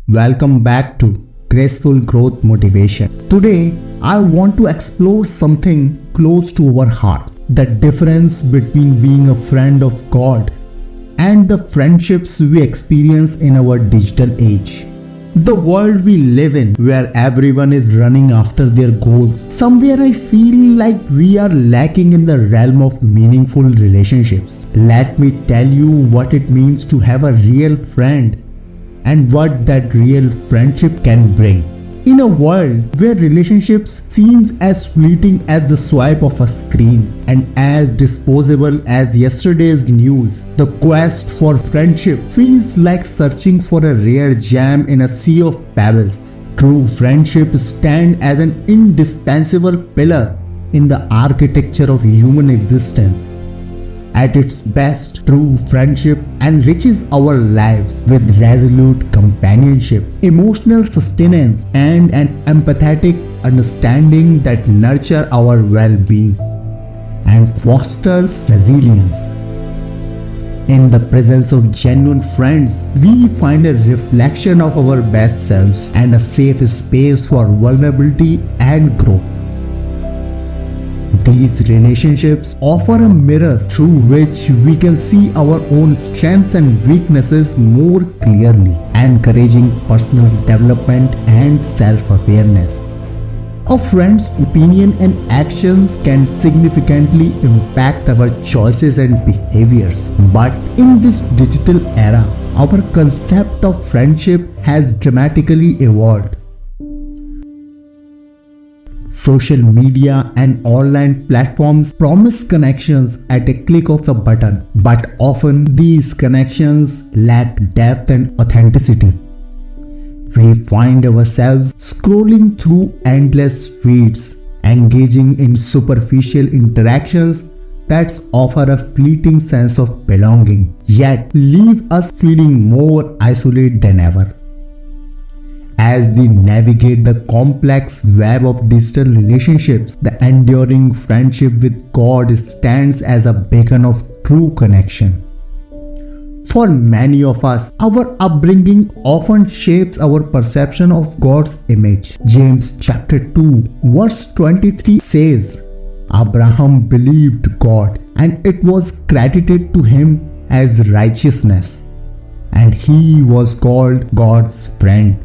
Welcome back to Graceful Growth Motivation. Today, I want to explore something close to our hearts, the difference between being a friend of God and the friendships we experience in our digital age. The world we live in, where everyone is running after their goals, somewhere I feel like we are lacking in the realm of meaningful relationships. Let me tell you what it means to have a real friend and what that real friendship can bring. In a world where relationships seems as fleeting as the swipe of a screen and as disposable as yesterday's news, the quest for friendship feels like searching for a rare gem in a sea of pebbles. True friendship stands as an indispensable pillar in the architecture of human existence. At its best, true friendship enriches our lives with resolute companionship, emotional sustenance, and an empathetic understanding that nurture our well-being and fosters resilience. In the presence of genuine friends, we find a reflection of our best selves and a safe space for vulnerability and growth. These relationships offer a mirror through which we can see our own strengths and weaknesses more clearly, encouraging personal development and self-awareness. A friend's opinion and actions can significantly impact our choices and behaviors. But in this digital era, our concept of friendship has dramatically evolved. Social media and online platforms promise connections at a click of a button, but often these connections lack depth and authenticity. We find ourselves scrolling through endless feeds, engaging in superficial interactions that offer a fleeting sense of belonging, yet leave us feeling more isolated than ever. As we navigate the complex web of digital relationships, the enduring friendship with God stands as a beacon of true connection. For many of us, our upbringing often shapes our perception of God's image. James chapter 2 verse 23 says, Abraham believed God, and it was credited to him as righteousness, and he was called God's friend.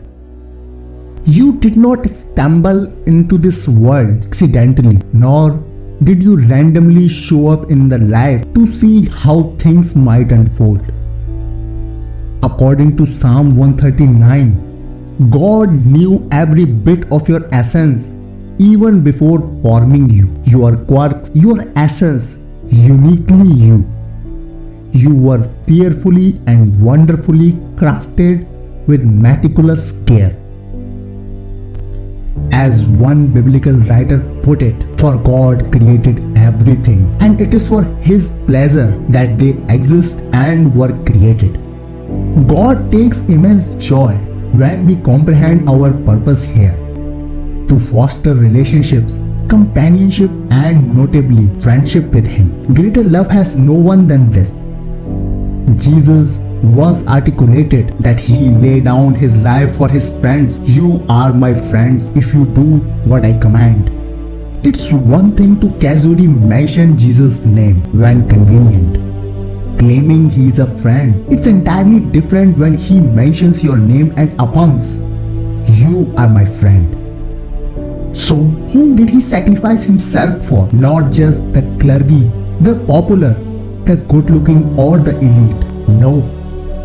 You did not stumble into this world accidentally, nor did you randomly show up in the life to see how things might unfold. According to Psalm 139, God knew every bit of your essence even before forming you. Your quirks, your essence, uniquely you. You were fearfully and wonderfully crafted with meticulous care. As one biblical writer put it, for God created everything, and it is for His pleasure that they exist and were created. God takes immense joy when we comprehend our purpose here, to foster relationships, companionship, and notably friendship with Him. Greater love has no one than this. Jesus once articulated that He laid down His life for His friends. You are my friends if you do what I command. It's one thing to casually mention Jesus' name when convenient, claiming He is a friend. It's entirely different when He mentions your name and affirms, you are my friend. So, whom did He sacrifice Himself for? Not just the clergy, the popular, the good-looking, or the elite. No.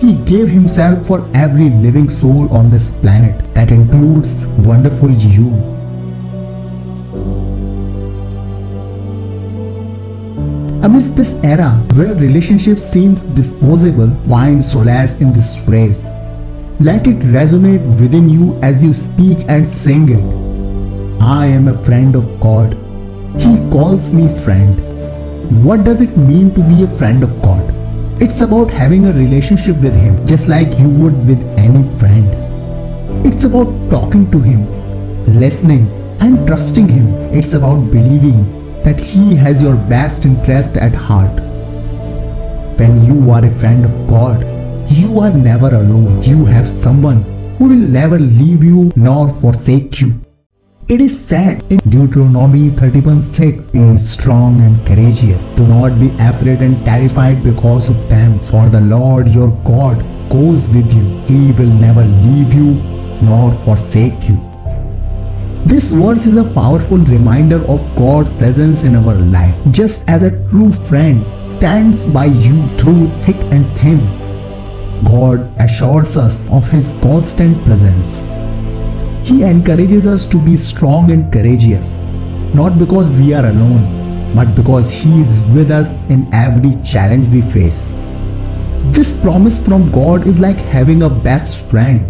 He gave Himself for every living soul on this planet. That includes wonderful you. Amidst this era where relationship seems disposable, find solace in this phrase. Let it resonate within you as you speak and sing it. I am a friend of God. He calls me friend. What does it mean to be a friend of God? It's about having a relationship with Him, just like you would with any friend. It's about talking to Him, listening, and trusting Him. It's about believing that He has your best interest at heart. When you are a friend of God, you are never alone. You have someone who will never leave you nor forsake you. It is said in Deuteronomy 31:6, "Be strong and courageous. Do not be afraid and terrified because of them, for the Lord your God goes with you. He will never leave you nor forsake you." This verse is a powerful reminder of God's presence in our life. Just as a true friend stands by you through thick and thin, God assures us of His constant presence. He encourages us to be strong and courageous, not because we are alone, but because He is with us in every challenge we face. This promise from God is like having a best friend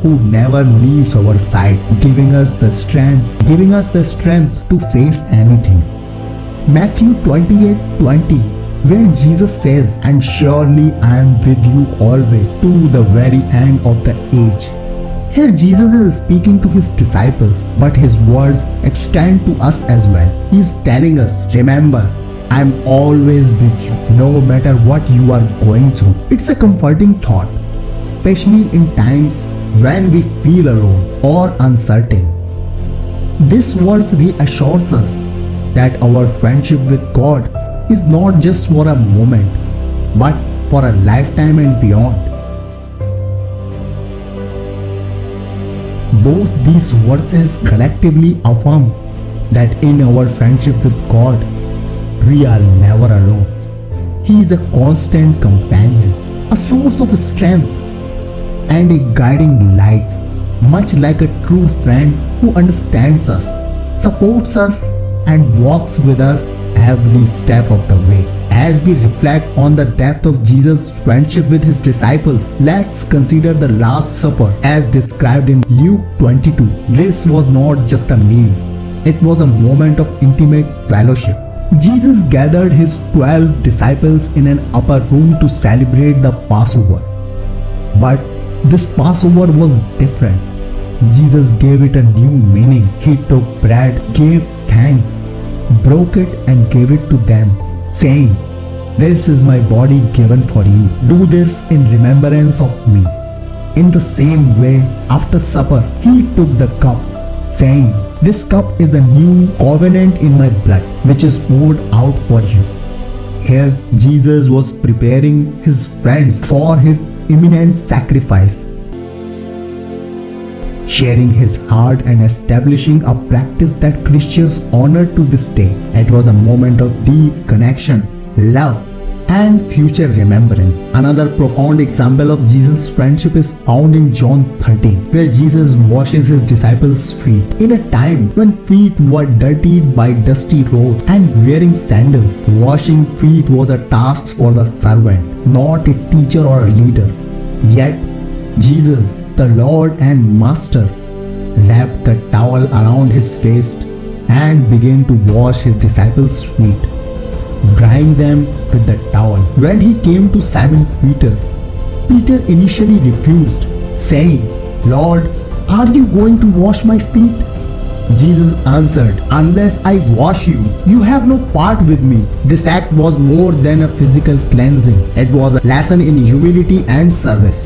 who never leaves our side, giving us the strength to face anything. Matthew 28:20, where Jesus says, "And surely I am with you always to the very end of the age." Here Jesus is speaking to His disciples, but His words extend to us as well. He is telling us, "Remember, I am always with you, no matter what you are going through." It's a comforting thought, especially in times when we feel alone or uncertain. This verse reassures us that our friendship with God is not just for a moment, but for a lifetime and beyond. Both these verses collectively affirm that in our friendship with God, we are never alone. He is a constant companion, a source of strength, and a guiding light, much like a true friend who understands us, supports us, and walks with us every step of the way. As we reflect on the depth of Jesus' friendship with His disciples, let's consider the Last Supper as described in Luke 22. This was not just a meal, it was a moment of intimate fellowship. Jesus gathered His 12 disciples in an upper room to celebrate the Passover. But this Passover was different. Jesus gave it a new meaning. He took bread, gave thanks, broke it and gave it to them, saying, "This is my body given for you. Do this in remembrance of me." In the same way, after supper, He took the cup, saying, "This cup is the new covenant in my blood, which is poured out for you." Here, Jesus was preparing His friends for His imminent sacrifice, sharing His heart and establishing a practice that Christians honor to this day. It was a moment of deep connection, love, and future remembrance. Another profound example of Jesus' friendship is found in John 13, where Jesus washes His disciples' feet. In a time when feet were dirtied by dusty roads and wearing sandals, washing feet was a task for the servant, not a teacher or a leader. Yet, Jesus, the Lord and Master, wrapped the towel around His waist and began to wash His disciples' feet, drying them with the towel. When He came to Simon Peter, Peter initially refused, saying, "Lord, are you going to wash my feet?" Jesus answered, "Unless I wash you, you have no part with me." This act was more than a physical cleansing. It was a lesson in humility and service.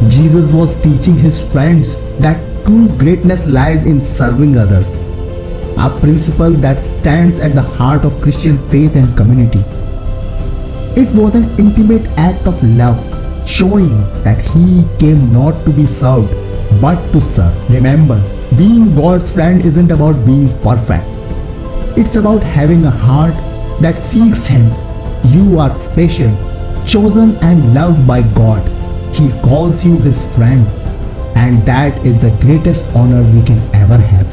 Jesus was teaching His friends that true greatness lies in serving others, a principle that stands at the heart of Christian faith and community. It was an intimate act of love, showing that He came not to be served, but to serve. Remember, being God's friend isn't about being perfect. It's about having a heart that seeks Him. You are special, chosen and loved by God. He calls you His friend, and that is the greatest honor we can ever have.